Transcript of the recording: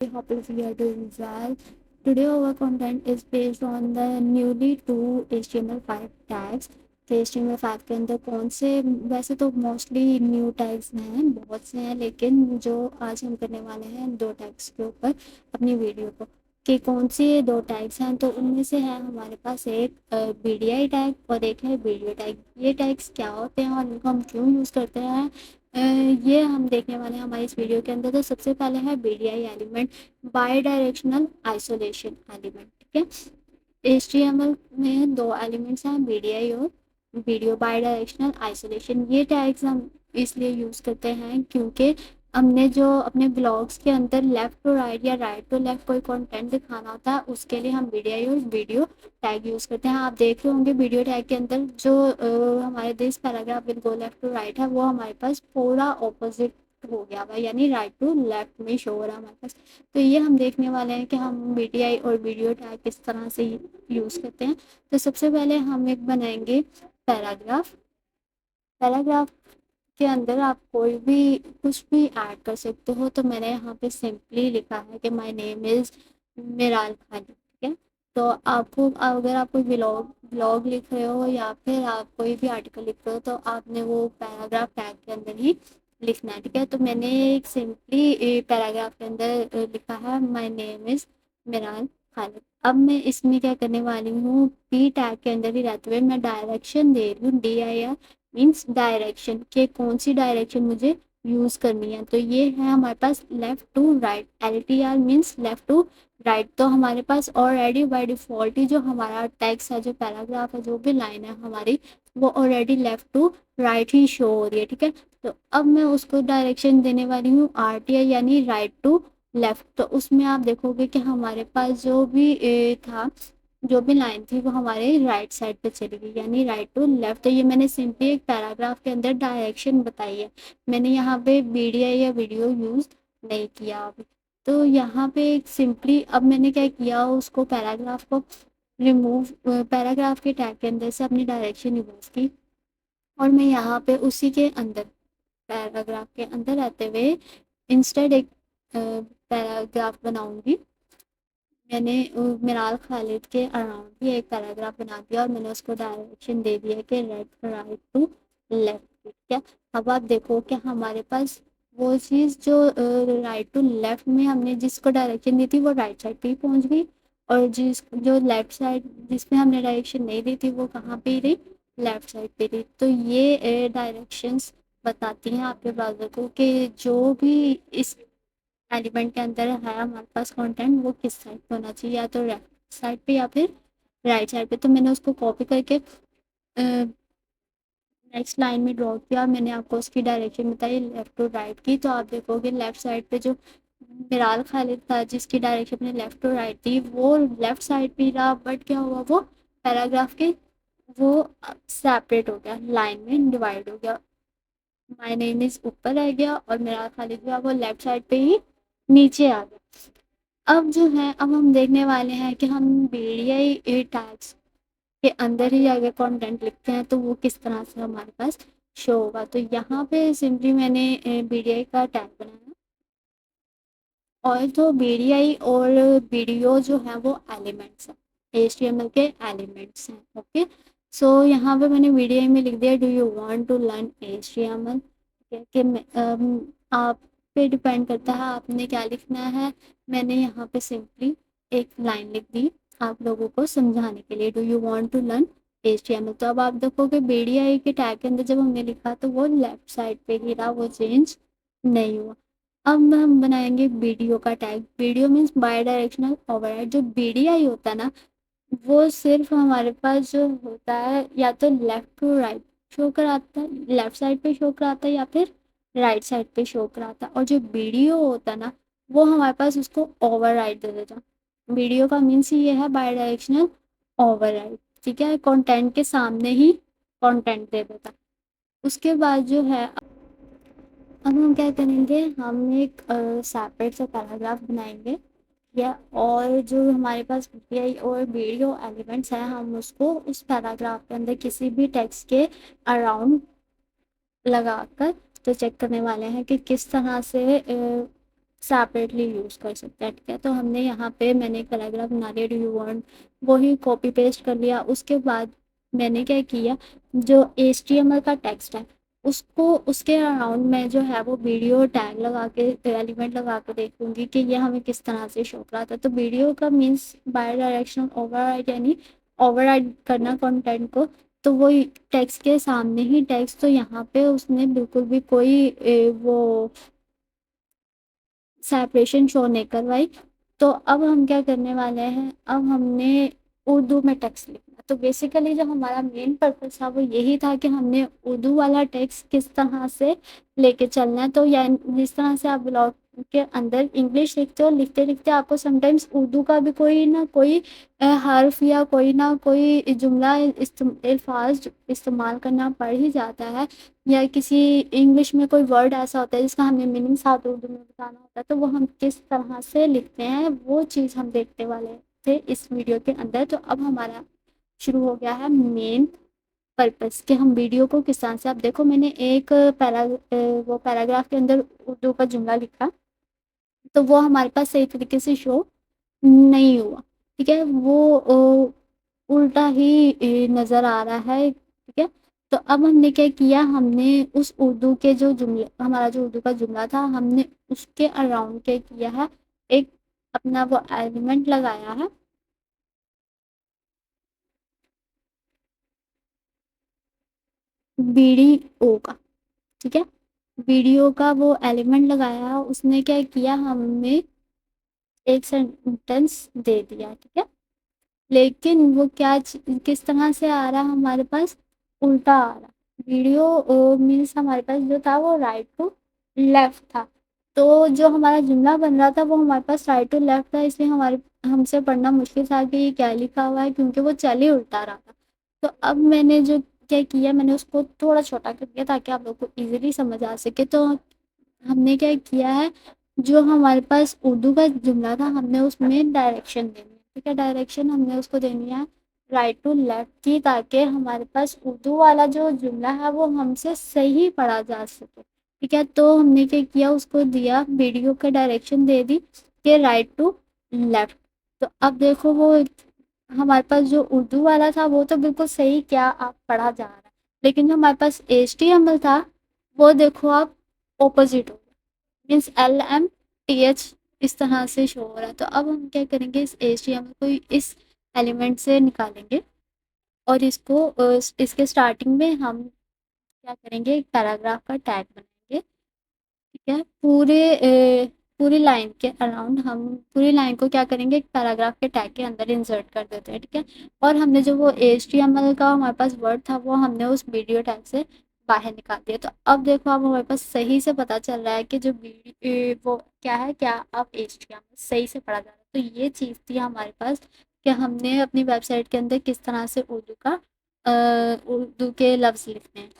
Hope you are doing well. Today our content is based on the newly two HTML5 tags. तो HTML5 के अंदर कौन से, वैसे तो मोस्टली न्यू टैग्स हैं, बहुत से हैं, लेकिन जो आज हम करने वाले हैं दो टैग्स के ऊपर अपनी वीडियो को, कि कौन से दो टैग्स हैं। तो उनमें से है हमारे पास एक BDI टैग और एक है वीडियो टैग। ये टैग्स क्या होते हैं और इनको हम क्यों यूज़ करते हैं, ये हम देखने वाले हैं हमारी इस वीडियो के अंदर। तो सबसे पहले है BDI element, by directional isolation element. ठीक है, HTML में दो एलिमेंट्स हैं, BDI और वीडियो बाई डायरेक्शनल आइसोलेशन। ये टैग्स हम इसलिए यूज़ करते हैं क्योंकि हमने जो अपने ब्लॉग्स के अंदर लेफ़्ट टू राइट या राइट टू लेफ़्ट कोई कंटेंट दिखाना होता है, उसके लिए हम BDI और वीडियो टैग यूज़ करते हैं। आप देख रहे होंगे वीडियो टैग के अंदर जो हमारे this paragraph will go left to right है, वो हमारे पास पूरा ऑपोजिट हो गया हुआ, यानी राइट टू लेफ्ट में शो हो रहा है हमारे पास। तो ये हम देखने वाले हैं कि हम BDI और वीडियो टैग किस तरह से यूज़ करते हैं। तो सबसे पहले हम एक बनाएंगे पैराग्राफ। पैराग्राफ के अंदर आप कोई भी कुछ भी ऐड कर सकते हो। तो मैंने यहाँ पे सिंपली लिखा है कि माय नेम इज़ मिराल खान। ठीक है, तो आपको अगर आप कोई ब्लॉग ब्लॉग लिख रहे हो या फिर आप कोई भी आर्टिकल लिख रहे हो, तो आपने वो पैराग्राफ टैग के अंदर ही लिखना है। ठीक है, तो मैंने एक सिंपली पैराग्राफ के अंदर लिखा है माय नेम इज़ मिराल खालिद। अब मैं इसमें क्या करने वाली हूँ, पी टैग के अंदर ही रहते हुए मैं डायरेक्शन दे रही हूँ, DIR मीन्स डायरेक्शन, के कौन सी डायरेक्शन मुझे यूज़ करनी है। तो ये है हमारे पास left to right, LTR means left to right. तो हमारे पास ऑलरेडी बाय डिफ़ॉल्ट ही जो हमारा टेक्स्ट है, जो पैराग्राफ है, जो भी लाइन है हमारी, वो ऑलरेडी लेफ़्ट टू राइट ही शो हो रही है। ठीक है, तो अब मैं उसको डायरेक्शन देने वाली हूँ RTI यानी राइट टू लेफ़्ट। तो उसमें आप देखोगे कि हमारे पास जो भी था, जो भी लाइन थी, वो हमारे राइट साइड पे चली गई, यानी राइट टू लेफ्ट। तो ये मैंने सिंपली एक पैराग्राफ के अंदर डायरेक्शन बताई है, मैंने यहाँ पे BDI या वीडियो यूज़ नहीं किया अभी। तो यहाँ पे एक सिंपली अब मैंने क्या किया, उसको पैराग्राफ को रिमूव, पैराग्राफ के टैग के अंदर से अपनी डायरेक्शन रिमूव की, और मैं यहाँ पे उसी के अंदर पैराग्राफ के अंदर रहते हुए इंस्टेड एक पैराग्राफ बनाऊंगी। मैंने मिराल खालिद के अराउंड ही एक पैराग्राफ बना दिया और मैंने उसको डायरेक्शन दे दिया कि राइट टू लेफ्ट। ठीक है, अब आप देखो कि हमारे पास वो चीज़ जो राइट टू लेफ्ट में हमने जिसको डायरेक्शन दी थी, वो राइट साइड पे ही पहुंच गई, और जो लेफ्ट साइड जिसमें हमने डायरेक्शन नहीं दी थी, वो कहाँ पे ही रही, लेफ्ट साइड पे रही। तो ये डायरेक्शंस बताती हैं आपके ब्राउज़र को कि जो भी इस एलिमेंट के अंदर है हमारे पास कंटेंट, वो किस साइड पे होना चाहिए, या तो लेफ्ट साइड पे या फिर राइट साइड पे। तो मैंने उसको कॉपी करके नेक्स्ट लाइन में ड्रॉ किया, मैंने आपको उसकी डायरेक्शन बताई लेफ्ट टू राइट की। तो आप देखोगे लेफ्ट साइड पे जो मिराल खालिद था, जिसकी डायरेक्शन मैंने लेफ्ट टू राइट थी, वो लेफ्ट साइड पे रहा, बट क्या हुआ, वो पैराग्राफ के वो सेपरेट हो गया, लाइन में डिवाइड हो गया। माय नेम इज ऊपर रह गया और मिराल खालिद जो है वो लेफ्ट साइड पे ही नीचे आ गया। अब जो है, अब हम देखने वाले हैं कि हम BDI टैग्स के अंदर ही अगर कंटेंट लिखते हैं तो वो किस तरह से हमारे पास शो होगा। तो यहाँ पे सिंपली मैंने BDI का टैग बनाया, और तो BDI और वीडियो जो है वो एलिमेंट्स हैं, HTML के एलिमेंट्स हैं। ओके, सो यहाँ पे मैंने BDI में लिख दिया, do you want to learn HTML। ठीक है, कि आप पे डिपेंड करता है आपने क्या लिखना है। मैंने यहाँ पे सिंपली एक लाइन लिख दी आप लोगों को समझाने के लिए, do you want to learn HTML। तो अब आप देखोगे BDI के टैग के अंदर जब हमने लिखा तो वो लेफ्ट साइड पे ही रहा, वो चेंज नहीं हुआ। अब हम बनाएंगे वीडियो का tag. Video means by directional override. जो BDI होता है ना, वो सिर्फ हमारे पास जो होता है, या तो लेफ्ट टू राइट शो कराता है, लेफ्ट साइड पे शो कराता है, या फिर राइट साइड पे शो कराता है। और जो वीडियो होता है ना, वो हमारे पास उसको ओवरराइड दे देता है। वीडियो का मीन्स ये है बाई डायरेक्शनल ओवरराइड। ठीक है, कंटेंट के सामने ही कंटेंट दे देता। उसके बाद जो है, अब हम क्या करेंगे, हम एक सेपरेट सा पैराग्राफ बनाएंगे, या और जो हमारे पास BDI और वीडियो एलिमेंट्स हैं, हम उसको उस पैराग्राफ के अंदर किसी भी टेक्स्ट के अराउंड लगाकर तो चेक करने वाले हैं कि किस तरह से सेपरेटली यूज़ कर सकते हैं, ठीक है। तो हमने यहाँ पे मैंने एक पैराग्राफ बना लिया, डू यू वांट, वही कॉपी पेस्ट कर लिया। उसके बाद मैंने क्या किया, जो HTML का टेक्स्ट है उसको उसके अराउंड में जो है वो वीडियो टैग लगा के एलिमेंट लगा के देखूंगी कि ये हमें किस तरह से शो कराता है। तो वीडियो का मीन्स बाय डायरेक्शनल ओवरराइड, यानी ओवरराइड करना कंटेंट को। तो वो टेक्स्ट के सामने ही टेक्स्ट, तो यहाँ पे उसने बिल्कुल भी कोई वो सेपरेशन शो नहीं करवाई। तो अब हम क्या करने वाले हैं, अब हमने उर्दू में टेक्स्ट लिखना। तो बेसिकली जो हमारा मेन पर्पस था वो यही था कि हमने उर्दू वाला टेक्स्ट किस तरह से लेके चलना है। तो या जिस तरह से आप ब्लॉग के अंदर इंग्लिश लिखते हो, लिखते लिखते आपको समटाइम्स उर्दू का भी कोई ना कोई हर्फ या कोई ना कोई जुमला अल्फाज इस्तेमाल करना पड़ ही जाता है, या किसी इंग्लिश में कोई वर्ड ऐसा होता है जिसका हमें मीनिंग साथ उर्दू में बताना होता है। तो वो हम किस तरह से लिखते हैं वो चीज़ हम देखने वाले थे इस वीडियो के अंदर। तो अब हमारा शुरू हो गया है मेन पर्पस कि हम वीडियो को किस तरह से, अब देखो मैंने एक वो पैराग्राफ के अंदर उर्दू का जुमला लिखा, तो वो हमारे पास सही तरीके से शो नहीं हुआ, ठीक है। वो उल्टा ही नज़र आ रहा है, ठीक है। तो अब हमने क्या किया, हमने उस उर्दू के जो जुमले, हमारा जो उर्दू का जुमला था, हमने उसके अराउंड क्या किया है, एक अपना वो एलिमेंट लगाया है वीडियो का, ठीक है। वीडियो का वो एलिमेंट लगाया है, उसने क्या किया, हमें एक सेंटेंस दे दिया, ठीक है। लेकिन वो क्या किस तरह से आ रहा हमारे पास, उल्टा आ रहा। वीडियो मीन्स हमारे पास जो था वो राइट टू लेफ्ट था। तो जो हमारा जुमला बन रहा था वो हमारे पास राइट टू लेफ्ट था, इसलिए हमारे हमसे पढ़ना मुश्किल था कि ये क्या लिखा हुआ है, क्योंकि वो चल ही उल्टा रहा था। तो अब मैंने जो क्या किया, मैंने उसको थोड़ा छोटा कर दिया ताकि आप लोग को इजीली समझ आ सके। तो हमने क्या किया है, जो हमारे पास उर्दू का जुमला था हमने उसमें डायरेक्शन देनी है, ठीक है। डायरेक्शन हमने उसको देनी है राइट टू लेफ्ट की, ताकि हमारे पास उर्दू वाला जो जुमला है वो हमसे सही पढ़ा जा सके, ठीक है। तो हमने क्या किया, उसको दिया वीडियो का डायरेक्शन दे दी कि राइट टू लेफ्ट। तो अब देखो वो हमारे पास जो उर्दू वाला था वो तो बिल्कुल सही क्या आप पढ़ा जा रहा है, लेकिन जो हमारे पास HTML था वो देखो आप ऑपोजिट हो, मीन्स LMTH इस तरह से शो हो रहा है। तो अब हम क्या करेंगे, इस HTML को इस एलिमेंट से निकालेंगे और इसको इसके स्टार्टिंग में हम क्या करेंगे, एक पैराग्राफ का टैग बनाएंगे, ठीक है। पूरी लाइन के अराउंड हम पूरी लाइन को क्या करेंगे, एक पैराग्राफ के टैग के अंदर इंसर्ट कर देते हैं, ठीक है। और हमने जो वो HTML का हमारे पास वर्ड था वो हमने उस वीडियो टैग से बाहर निकाल दिया। तो अब देखो अब हमारे पास सही से पता चल रहा है कि जो वीडियो वो क्या है, क्या अब HTML सही से पढ़ा जा रहा है। तो ये चीज़ थी हमारे पास कि हमने अपनी वेबसाइट के अंदर किस तरह से उर्दू के लफ्ज़ लिखने हैं।